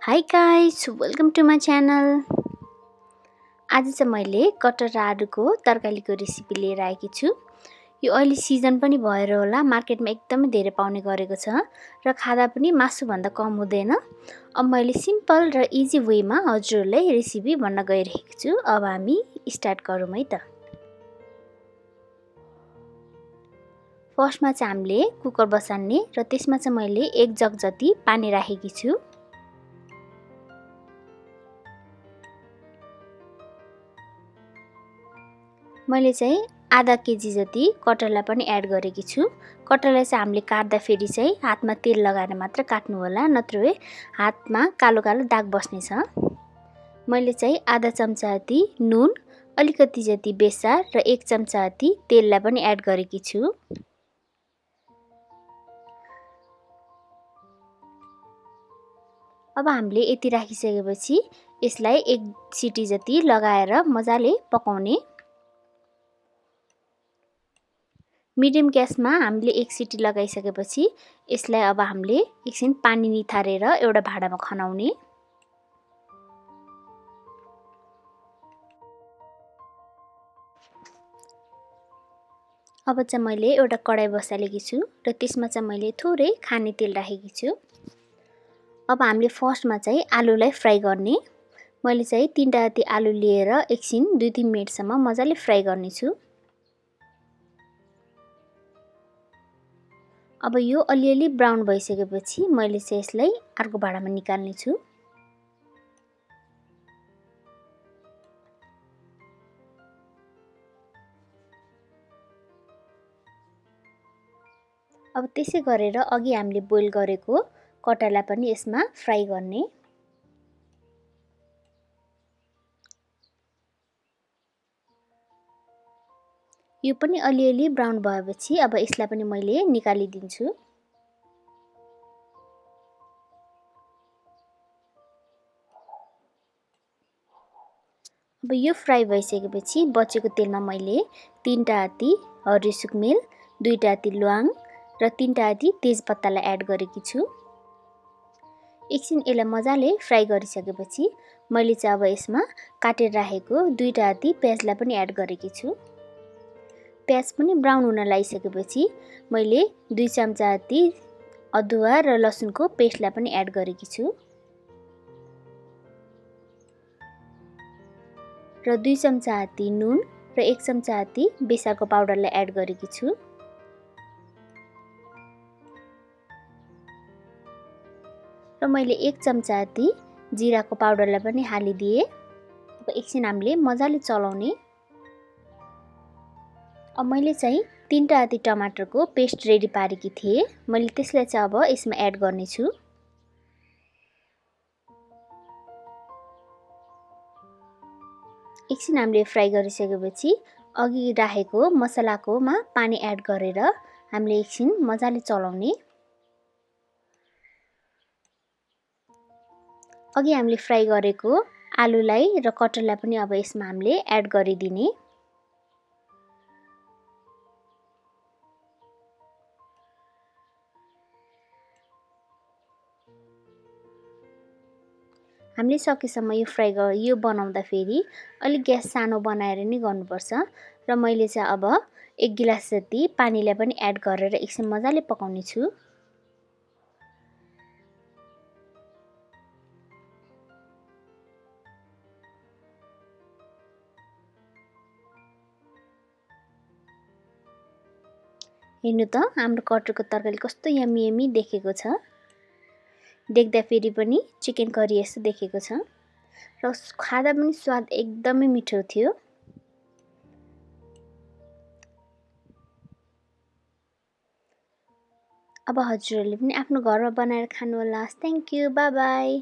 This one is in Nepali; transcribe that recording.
High guys, welcome to my channel. आज चाहिँ मैले कटहरको तरकारीको रेसिपी लिएर आएकी छु। यो अहिले सिजन पनि भएर होला मार्केटमा एकदमै धेरै पाउने गरेको छ र खादा पनि मासुभन्दा कम हुँदैन। अब मैले सिम्पल र इजी वेमा हजुरहरूलाई रेसिपी भन्न गइरहेको छु। अब हामी स्टार्ट गरौँ है त। फर्स्टमा चाहिँ हामीले कुकर बसाल्ने र त्यसमा चाहिँ मैले 1 जग जति पानी राखेकी छु। मैले चाहिँ आधा केजी जति कटहरलाई पनि एड गरेकी छु। कटहरलाई चाहिँ हामीले काट्दा फेरि चाहिँ हातमा तेल लगाएर मात्र काट्नु होला, नत्र हातमा कालो कालो दाग बस्ने छ। मैले चाहिँ आधा चम्चा जति नुन, अलिकति जति बेसार र 1 चम्चा जति तेललाई पनि एड गरेकी छु। अब हामीले यति राखिसकेपछि यसलाई 1 सिटी जति लगाएर मजाले पकाउने। मिडियम ग्यासमा हामीले 1 सिटी लगाइसकेपछि यसलाई अब हामीले एकछिन पानी निथारेर एउटा भाँडामा खनाउने। अब चाहिँ मैले एउटा कडाई बसालेकी छु र त्यसमा चाहिँ मैले थोरै खाने तेल राखेकी छु। अब हामीले फर्स्टमा चाहिँ आलुलाई फ्राई गर्ने। मैले चाहिँ 3टा जति आलु लिएर एकछिन 2-3 मिनेटसम्म मजाले फ्राई गर्नेछु। अब यो अलिअलि ब्राउन भइसकेपछि मैले चाहिँ यसलाई अर्को भाँडामा निकाल्ने छु। अब त्यसै गरेर अघि हामीले बोइल गरेको कटहरलाई पनि यसमा फ्राई गर्ने। यो पनि अलिअलि ब्राउन भएपछि अब यसलाई पनि मैले निकालिदिन्छु। अब यो फ्राई भइसकेपछि बचेको तेलमा मैले 3टा जति हरियो सुकमेल, 2टा जति ल्वाङ र 3टा जति तेजपत्तालाई एड गरेकी छु। एकछिन यसलाई मजाले फ्राई गरिसकेपछि मैले चाहिँ अब यसमा काटेर राखेको 2टा जति प्याजलाई पनि एड गरेकी छु। प्याज पनि ब्राउन हुन लागिसकेपछि मैले 2 चम्चा जति अदुवा र लसुनको पेस्टलाई पनि एड गरेकी छु र 2 चम्चा जति नुन र 1 चम्चा जति बेसारको पाउडरलाई एड गरेकी छु। र मैले 1 चम्चा जति जिराको पाउडरलाई पनि हालिदिए। अब एकछिन हामीले मजाले चलाउने। अब मैले चाहिँ 3टा जति टमाटरको पेस्ट रेडी पारेकी थिएँ। मैले त्यसलाई चाहिँ अब यसमा एड गर्ने छु। एकछिन हामीले फ्राई गरिसकेपछि अघि राखेको मसलाकोमा पानी एड गरेर हामीले एकछिन मजाले चलाउने। अघि हामीले फ्राई गरेको आलुलाई र कटहरलाई पनि अब यसमा हामीले एड गरिदिने। हामीले सकेसम्म यो बनाउँदा फेरि अलिक ग्यास सानो बनाएर नै गर्नुपर्छ र मैले चाहिँ अब 1 गिलास जति पानीलाई पनि एड गरेर एकछिन मजाले पकाउने छु। हेर्नु त हाम्रो कटहरको तरकारी कस्तो यम्मी यम्मी देखेको छ। देख्दा फेरि पनि चिकन करी जस्तो देखेको छ र खादा पनि स्वाद एकदमै मिठो थियो। अब हजुरहरूले पनि आफ्नो घरमा बनाएर खानु होला। Thank you, bye bye.